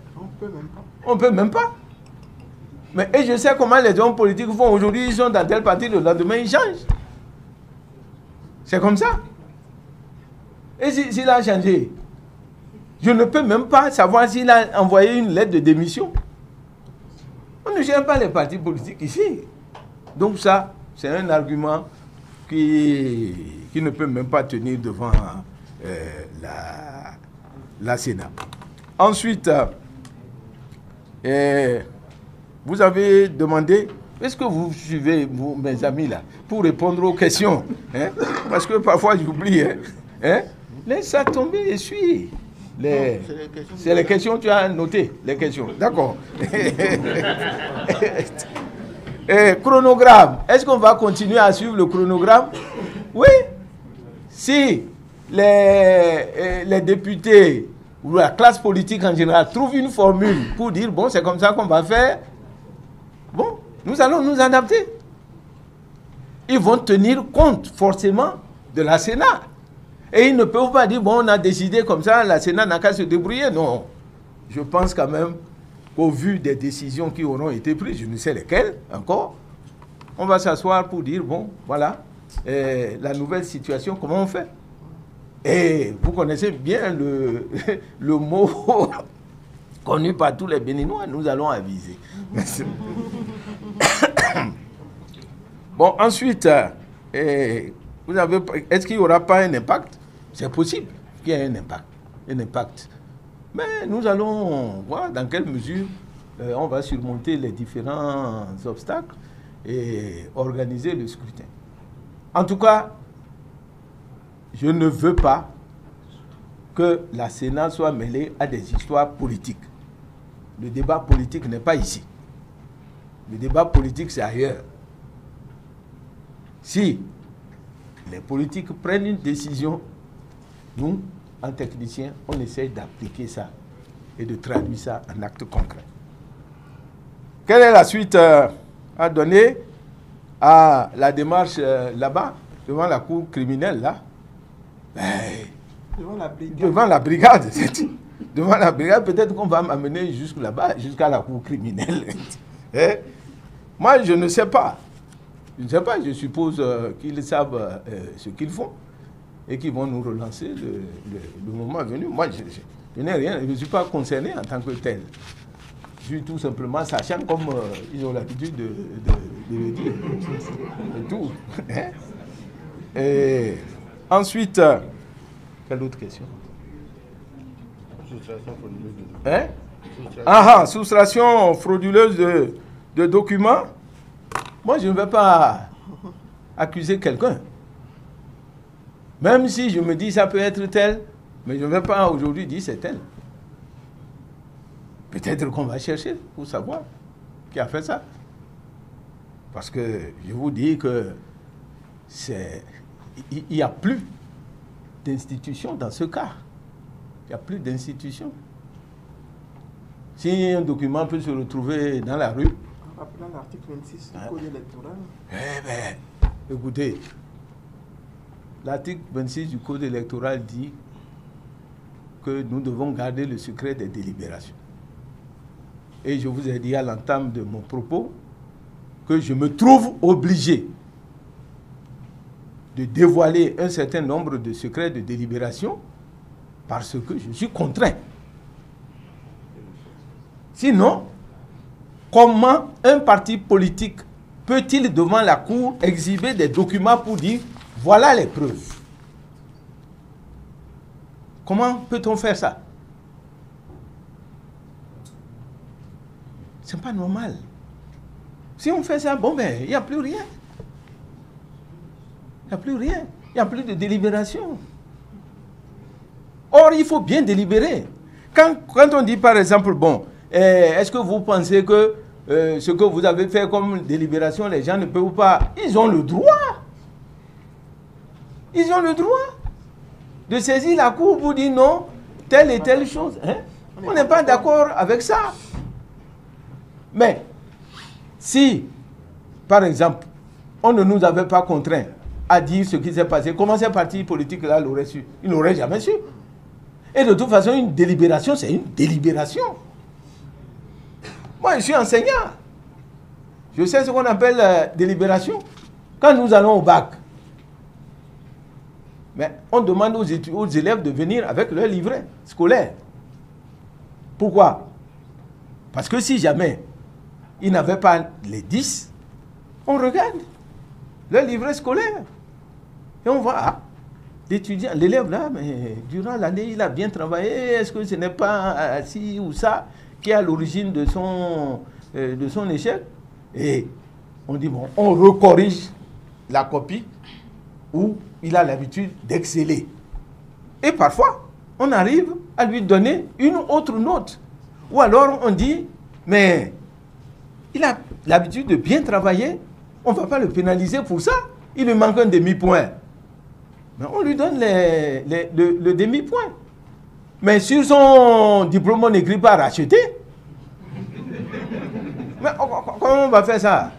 On ne peut même pas. Mais, et je sais comment les hommes politiques font. Aujourd'hui, ils sont dans tel parti, le lendemain, ils changent. C'est comme ça. Et s'il a changé, je ne peux même pas savoir s'il a envoyé une lettre de démission. On ne gère pas les partis politiques ici. Donc ça, c'est un argument qui ne peut même pas tenir devant la Sénat. Ensuite, vous avez demandé, est-ce que vous suivez, mes amis, là, pour répondre aux questions, hein? Parce que parfois j'oublie. Hein? Laisse ça tomber et suis. C'est les questions, tu as noté, les questions. D'accord. Chronogramme. Est-ce qu'on va continuer à suivre le chronogramme? Oui. Si les députés ou la classe politique en général trouvent une formule pour dire, bon, c'est comme ça qu'on va faire, bon, nous allons nous adapter. Ils vont tenir compte forcément de la Sénat. Et ils ne peuvent pas dire, bon, on a décidé comme ça, la Sénat n'a qu'à se débrouiller. Non. Je pense quand même qu'au vu des décisions qui auront été prises, je ne sais lesquelles encore, on va s'asseoir pour dire, bon, voilà, la nouvelle situation, comment on fait? Et vous connaissez bien le mot connu par tous les Béninois, nous allons aviser. Bon, ensuite, est-ce qu'il n'y aura pas un impact? C'est possible qu'il y ait un impact. Mais nous allons voir dans quelle mesure on va surmonter les différents obstacles et organiser le scrutin. En tout cas, je ne veux pas que la Sénat soit mêlée à des histoires politiques. Le débat politique n'est pas ici. Le débat politique, c'est ailleurs. Si les politiques prennent une décision, nous, en technicien, on essaie d'appliquer ça et de traduire ça en actes concrets. Quelle est la suite à donner à la démarche là-bas, devant la cour criminelle, là? Devant la brigade. Devant la brigade, peut-être qu'on va m'amener jusque là-bas, jusqu'à la cour criminelle. Moi, je ne sais pas. Je ne sais pas, je suppose qu'ils savent ce qu'ils font et qu'ils vont nous relancer le moment venu. Moi, je n'ai rien, je ne suis pas concerné en tant que tel. Je suis tout simplement sachant comme ils ont l'habitude de le dire. C'est tout. Et ensuite, quelle autre question? Soustraction frauduleuse de documents. Moi, je ne vais pas accuser quelqu'un. Même si je me dis ça peut être tel, mais je ne vais pas aujourd'hui dire c'est tel. Peut-être qu'on va chercher pour savoir qui a fait ça. Parce que je vous dis que il n'y a plus d'institution dans ce cas. Il n'y a plus d'institution. Si un document peut se retrouver dans la rue,
rappelant l'article 26 du Code électoral.
Écoutez, l'article 26 du Code électoral dit que nous devons garder le secret des délibérations. Et je vous ai dit à l'entame de mon propos que je me trouve obligé de dévoiler un certain nombre de secrets de délibération parce que je suis contraint. Sinon, comment un parti politique peut-il devant la cour exhiber des documents pour dire voilà les preuves? Comment peut-on faire ça? C'est pas normal. Si on fait ça, bon ben, il n'y a plus rien. Il n'y a plus rien. Il n'y a plus de délibération. Or, il faut bien délibérer. Quand on dit par exemple, bon, est-ce que vous pensez que ce que vous avez fait comme délibération, les gens ne peuvent pas... Ils ont le droit. Ils ont le droit de saisir la cour pour dire non, telle et telle chose. Hein? On n'est pas d'accord avec ça. Mais, si, par exemple, on ne nous avait pas contraints à dire ce qui s'est passé, comment ces partis politiques-là l'auraient su? Ils n'auraient jamais su. Et de toute façon, une délibération, c'est une délibération. Moi, je suis enseignant. Je sais ce qu'on appelle délibération. Quand nous allons au bac, mais on demande aux élèves de venir avec leur livret scolaire. Pourquoi? Parce que si jamais ils n'avaient pas les 10, on regarde le livret scolaire. Et on voit, ah, l'étudiant, l'élève là, mais durant l'année, il a bien travaillé. Est-ce que ce n'est pas ci ou ça qui est à l'origine de son échec? Et on dit, bon, on recorrige la copie où il a l'habitude d'exceller. Et parfois, on arrive à lui donner une autre note. Ou alors on dit, mais il a l'habitude de bien travailler, on ne va pas le pénaliser pour ça. Il lui manque un demi-point. Mais on lui donne le demi-point. Mais sur son diplôme, on n'écrit pas racheter. Mais comment on va faire ça?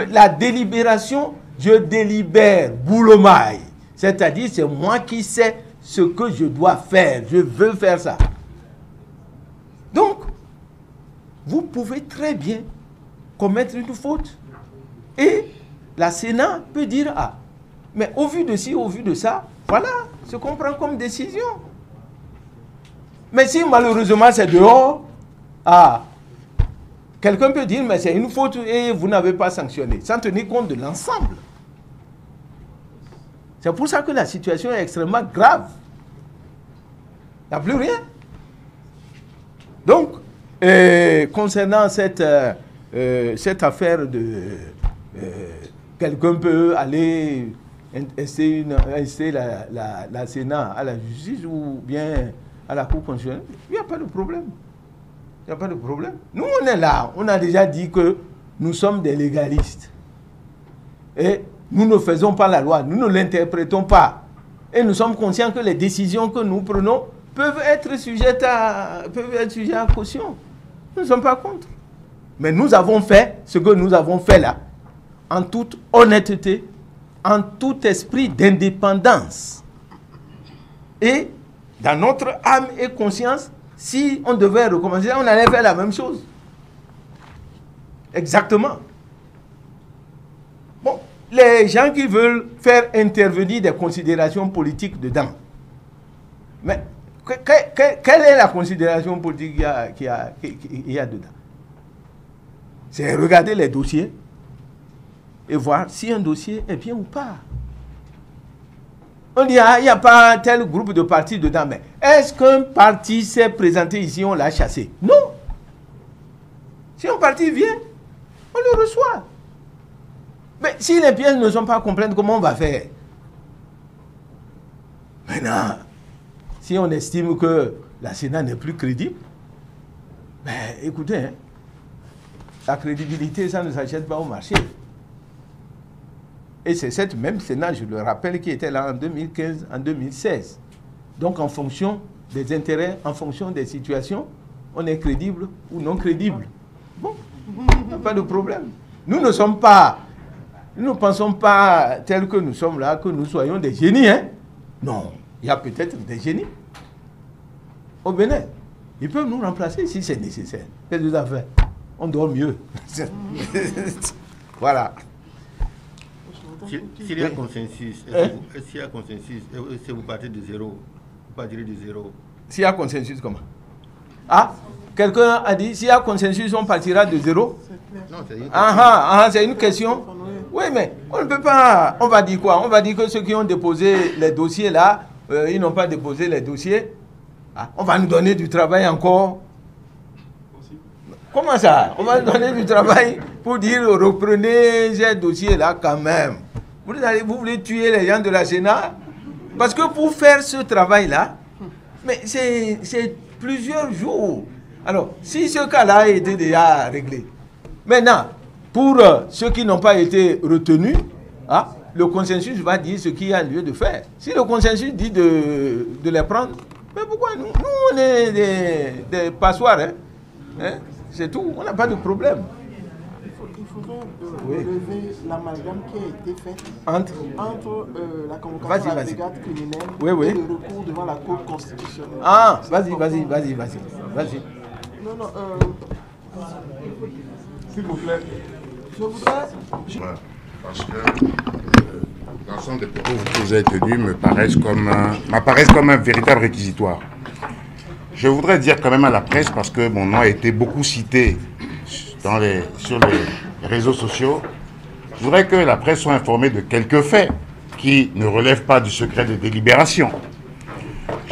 La délibération, je délibère, boulomaille. C'est-à-dire, c'est moi qui sais ce que je dois faire. Je veux faire ça. Donc, vous pouvez très bien commettre une faute. Et la Sénat peut dire, ah, mais au vu de ci, au vu de ça, voilà ce qu'on prend comme décision. Mais si malheureusement c'est dehors, ah, quelqu'un peut dire, mais c'est une faute et vous n'avez pas sanctionné, sans tenir compte de l'ensemble. C'est pour ça que la situation est extrêmement grave. Il n'y a plus rien. Donc, concernant cette affaire de... quelqu'un peut aller inciter la Sénat à la justice ou bien à la Cour constitutionnelle, il n'y a pas de problème. Il n'y a pas de problème. Nous, on est là. On a déjà dit que nous sommes des légalistes. Et nous ne faisons pas la loi. Nous ne l'interprétons pas. Et nous sommes conscients que les décisions que nous prenons peuvent être sujettes à caution. Nous ne sommes pas contre. Mais nous avons fait ce que nous avons fait là, en toute honnêteté, en tout esprit d'indépendance. Et dans notre âme et conscience, si on devait recommencer, on allait faire la même chose. Exactement. Bon, les gens qui veulent faire intervenir des considérations politiques dedans, mais quelle est la considération politique qu'il y a dedans? C'est regarder les dossiers et voir si un dossier est bien ou pas. On dit, ah, il n'y a pas tel groupe de partis dedans, mais est-ce qu'un parti s'est présenté ici, on l'a chassé? Non. Si un parti vient, on le reçoit. Mais si les pièces ne sont pas complètes, comment on va faire? Maintenant, si on estime que la Sénat n'est plus crédible, ben écoutez, hein, la crédibilité, ça ne s'achète pas au marché. Et c'est cette même Sénat, je le rappelle, qui était là en 2015, en 2016. Donc en fonction des intérêts, en fonction des situations, on est crédible ou non crédible. Bon, il n'y a pas de problème. Nous ne sommes pas, nous ne pensons pas tel que nous sommes là, que nous soyons des génies. Hein? Non, il y a peut-être des génies au Bénin. Ils peuvent nous remplacer si c'est nécessaire. Qu'est-ce que vous avez fait? On dort mieux. Voilà.
S'il y a consensus, s'il y a consensus, si vous partez de zéro, vous partirez de zéro.
S'il y a consensus, comment? Ah, quelqu'un a dit, s'il y a consensus, on partira de zéro?
Non, c'est une question.
C'est une question. Oui, mais on ne peut pas... On va dire quoi? On va dire que ceux qui ont déposé les dossiers là, ils n'ont pas déposé les dossiers. Ah, on va nous donner du travail encore. Comment ça? On va nous donner du travail pour dire, reprenez ces dossiers-là quand même. Vous voulez tuer les gens de la Sénat? Parce que pour faire ce travail-là, mais c'est plusieurs jours. Alors, si ce cas-là a été déjà réglé, maintenant, pour ceux qui n'ont pas été retenus, ah, le consensus va dire ce qu'il y a lieu de faire. Si le consensus dit de les prendre, mais pourquoi nous on est des passoires, hein? C'est tout, on n'a pas de problème.
Il faudrait relever l'amalgame qui a été fait entre la convocation à la brigade criminelle et le recours devant la Cour constitutionnelle.
Ah, vas-y.
Non, s'il vous plaît. Je voudrais...
Parce que l'ensemble des propos que vous avez tenus m'apparaissent comme un véritable réquisitoire. je voudrais dire quand même à la presse, parce que mon nom a été beaucoup cité sur les réseaux sociaux, je voudrais que la presse soit informée de quelques faits qui ne relèvent pas du secret de délibération.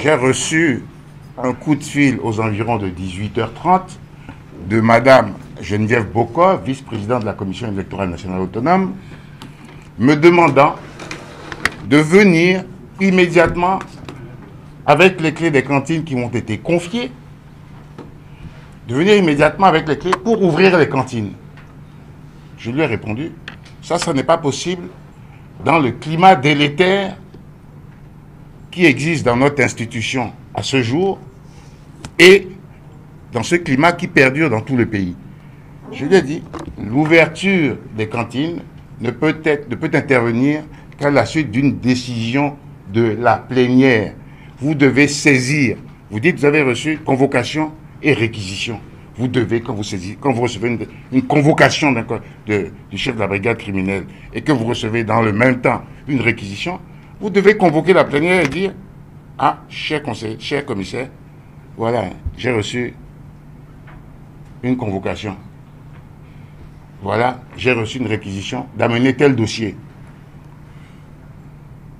J'ai reçu un coup de fil aux environs de 18h30 de Madame Geneviève Bokov, vice-présidente de la Commission électorale nationale autonome, me demandant de venir immédiatement avec les clés des cantines qui m'ont été confiées, de venir immédiatement avec les clés pour ouvrir les cantines. Je lui ai répondu, ça n'est pas possible dans le climat délétère qui existe dans notre institution à ce jour et dans ce climat qui perdure dans tout le pays. Je lui ai dit, l'ouverture des cantines ne peut intervenir qu'à la suite d'une décision de la plénière. Vous devez saisir. Vous dites, vous avez reçu convocation et réquisition. Vous devez, quand vous recevez une convocation du chef de la brigade criminelle et que vous recevez dans le même temps une réquisition, vous devez convoquer la plénière et dire, ah, cher commissaire, voilà, j'ai reçu une convocation. Voilà, j'ai reçu une réquisition d'amener tel dossier.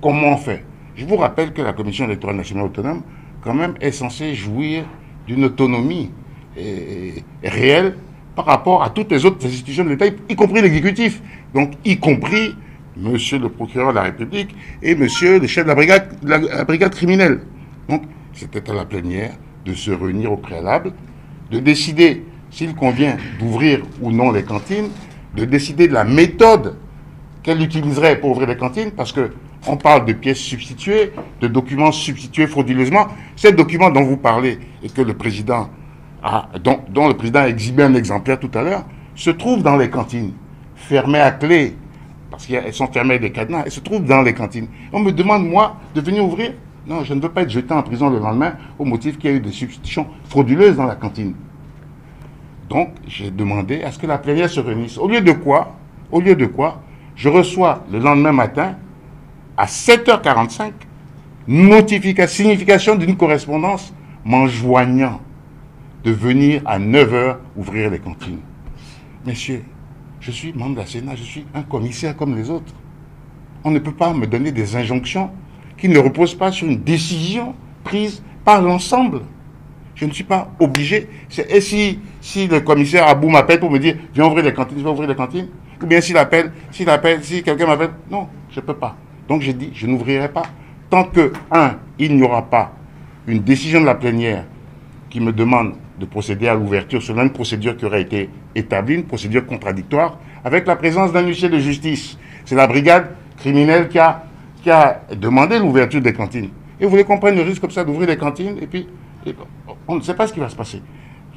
Comment on fait? Je vous rappelle que la Commission électorale nationale autonome, quand même, est censée jouir d'une autonomie réelle par rapport à toutes les autres institutions de l'État, y compris l'exécutif. Donc, y compris monsieur le procureur de la République et monsieur le chef de la brigade criminelle. Donc, c'était à la plénière de se réunir au préalable, de décider s'il convient d'ouvrir ou non les cantines, de décider de la méthode qu'elle utiliserait pour ouvrir les cantines, parce qu'on parle de pièces substituées, de documents substitués frauduleusement. Ces documents dont vous parlez et que le président dont le président a exhibé un exemplaire tout à l'heure, se trouvent dans les cantines, fermées à clé, parce qu'elles sont fermées avec des cadenas, elles se trouvent dans les cantines. On me demande, moi, de venir ouvrir. Non, je ne veux pas être jeté en prison le lendemain au motif qu'il y a eu des substitutions frauduleuses dans la cantine. Donc, j'ai demandé à ce que la plénière se réunisse. Au lieu de quoi, je reçois le lendemain matin, à 7h45, signification d'une correspondance m'enjoignant de venir à 9h ouvrir les cantines. Messieurs, je suis membre de la Sénat, je suis un commissaire comme les autres. On ne peut pas me donner des injonctions qui ne reposent pas sur une décision prise par l'ensemble. Je ne suis pas obligé. Et si le commissaire Abou m'appelle pour me dire « Viens ouvrir les cantines », je vais ouvrir les cantines. Ou bien si quelqu'un m'appelle, non, je ne peux pas. Donc j'ai dit, je n'ouvrirai pas. Tant que, il n'y aura pas une décision de la plénière qui me demande de procéder à l'ouverture selon une procédure qui aurait été établie, une procédure contradictoire, avec la présence d'un huissier de justice. C'est la brigade criminelle qui a demandé l'ouverture des cantines. Et vous voulez comprendre le risque comme ça d'ouvrir les cantines, et puis on ne sait pas ce qui va se passer.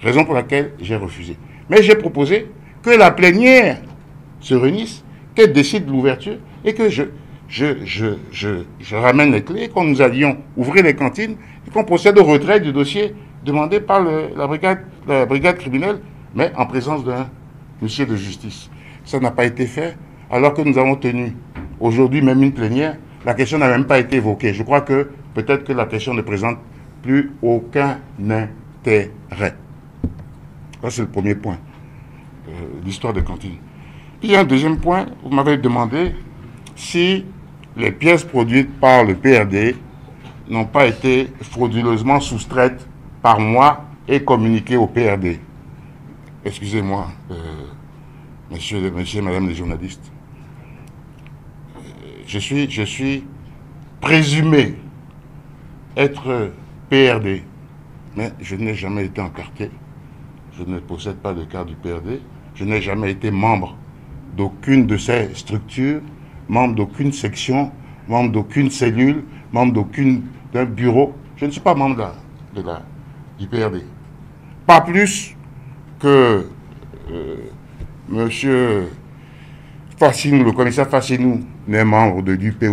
Raison pour laquelle j'ai refusé. Mais j'ai proposé que la plénière se réunisse, qu'elle décide de l'ouverture, et que je ramène les clés, quand nous allions ouvrir les cantines, et qu'on procède au retrait du dossier demandé par la brigade criminelle, mais en présence d'un huissier de justice. Ça n'a pas été fait, alors que nous avons tenu aujourd'hui même une plénière. La question n'a même pas été évoquée. Je crois que peut-être que la question ne présente plus aucun intérêt. Ça, c'est le premier point, l'histoire des cantines. Puis il y a un deuxième point, vous m'avez demandé si les pièces produites par le PRD n'ont pas été frauduleusement soustraites par moi et communiquées au PRD. Excusez-moi, monsieur, madame les journalistes. Je suis présumé être PRD, mais je n'ai jamais été encarté. Je ne possède pas de carte du PRD. Je n'ai jamais été membre d'aucune de ces structures, membre d'aucune section, membre d'aucune cellule, membre d'un bureau. Je ne suis pas membre du PRD. Pas plus que monsieur Fassinou, le commissaire Fassinou, n'est membre de l'UP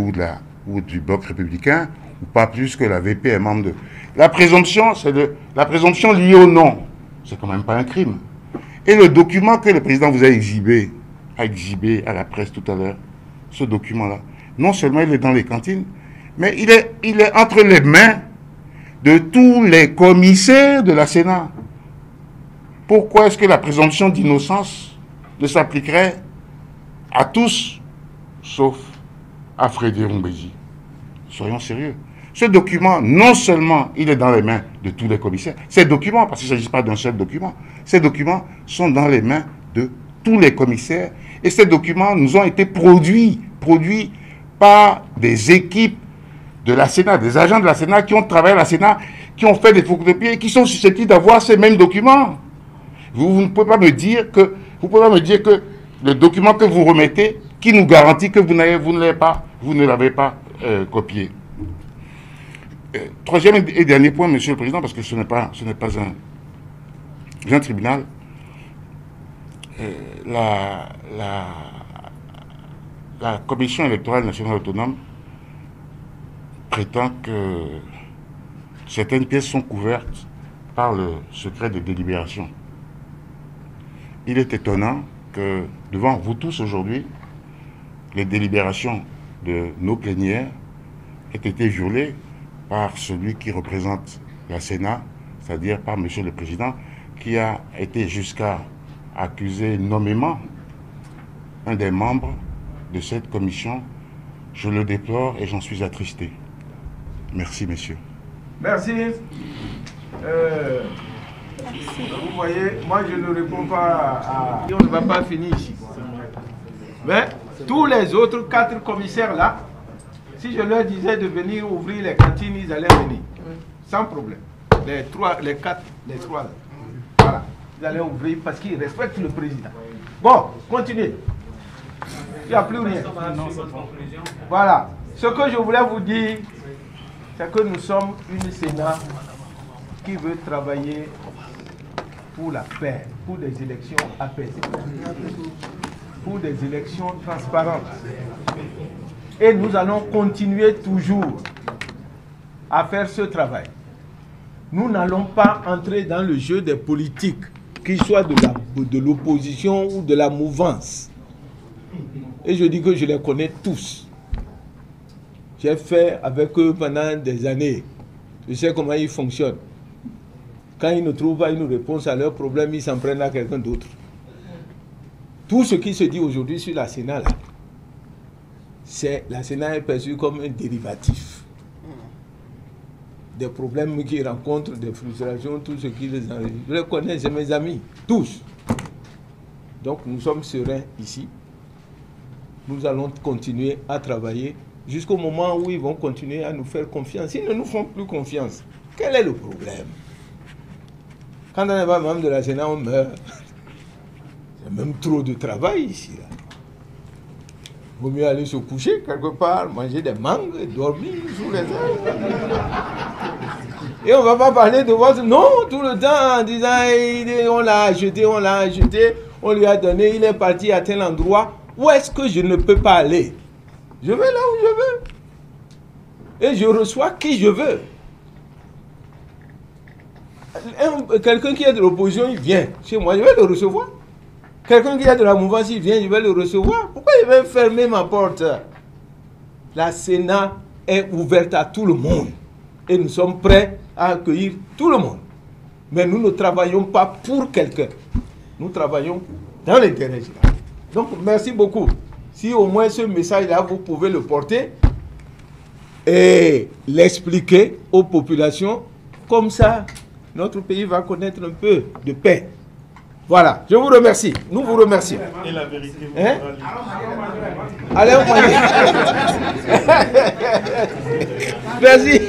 ou du Bloc républicain, ou pas plus que la VP est membre de... La présomption, c'est la présomption liée au nom. C'est quand même pas un crime. Et le document que le président vous a exhibé à la presse tout à l'heure, ce document-là, non seulement il est dans les cantines, mais il est entre les mains de tous les commissaires de la Sénat. Pourquoi est-ce que la présomption d'innocence ne s'appliquerait à tous, sauf à Frédéric Mbéji? Soyons sérieux. Ce document, non seulement il est dans les mains de tous les commissaires, ces documents, parce qu'il ne s'agit pas d'un seul document, ces documents sont dans les mains de tous les commissaires, et ces documents nous ont été produits par des équipes de la Sénat, des agents de la Sénat qui ont travaillé à la Sénat, qui ont fait des photocopies et qui sont susceptibles d'avoir ces mêmes documents. Vous ne pouvez pas me dire que le document que vous remettez, qui nous garantit que vous ne l'avez pas copié. Troisième et dernier point, Monsieur le Président, parce que ce n'est pas un tribunal. La Commission électorale nationale autonome prétend que certaines pièces sont couvertes par le secret des délibérations. Il est étonnant que devant vous tous aujourd'hui, les délibérations de nos plénières aient été violées par celui qui représente la Sénat, c'est-à-dire par Monsieur le Président, qui a été jusqu'à accuser nommément un des membres de cette commission. Je le déplore et j'en suis attristé. Merci, messieurs.
Merci. Vous voyez, moi je ne réponds pas à... On ne va pas finir ici. Mais tous les autres 4 commissaires là, si je leur disais de venir ouvrir les cantines, ils allaient venir. Sans problème. Les 3 là. Voilà. Ils allaient ouvrir parce qu'ils respectent le président. Bon, continuez. Il n'y a plus rien. Voilà. Ce que je voulais vous dire, c'est que nous sommes une Sénat qui veut travailler pour la paix, pour des élections apaisées, pour des élections transparentes. Et nous allons continuer toujours à faire ce travail. Nous n'allons pas entrer dans le jeu des politiques, qu'ils soient de l'opposition ou de la mouvance. Et je dis que je les connais tous. J'ai fait avec eux pendant des années. Je sais comment ils fonctionnent. Quand ils ne trouvent pas une réponse à leurs problèmes, ils s'en prennent à quelqu'un d'autre. Tout ce qui se dit aujourd'hui sur la Sénat, là, la Sénat est perçue comme un dérivatif. Des problèmes qu'ils rencontrent, des frustrations, tout ce qui les arrive. Je les connais, c'est mes amis, tous. Donc nous sommes sereins ici. Nous allons continuer à travailler jusqu'au moment où ils vont continuer à nous faire confiance. S'ils ne nous font plus confiance, quel est le problème? Quand on n'est pas membre de la Sénat, on meurt. Il y a même trop de travail ici. Là. Il vaut mieux aller se coucher quelque part, manger des mangues, et dormir sous les airs. Et on ne va pas parler de votre... Non, tout le temps en disant on l'a acheté, on lui a donné, il est parti à tel endroit. Où est-ce que je ne peux pas aller? Je vais là où je veux. Et je reçois qui je veux. Quelqu'un qui est de l'opposition, il vient chez moi, je vais le recevoir. Quelqu'un qui est de la mouvance, il vient, je vais le recevoir. Pourquoi il va fermer ma porte? La Sénat est ouverte à tout le monde. Et nous sommes prêts à accueillir tout le monde. Mais nous ne travaillons pas pour quelqu'un. Nous travaillons dans l'intérêt général. Donc, merci beaucoup. Si au moins ce message-là, vous pouvez le porter et l'expliquer aux populations, comme ça, notre pays va connaître un peu de paix. Voilà, je vous remercie. Nous vous remercions.
Et la vérité, vous
allez, Merci.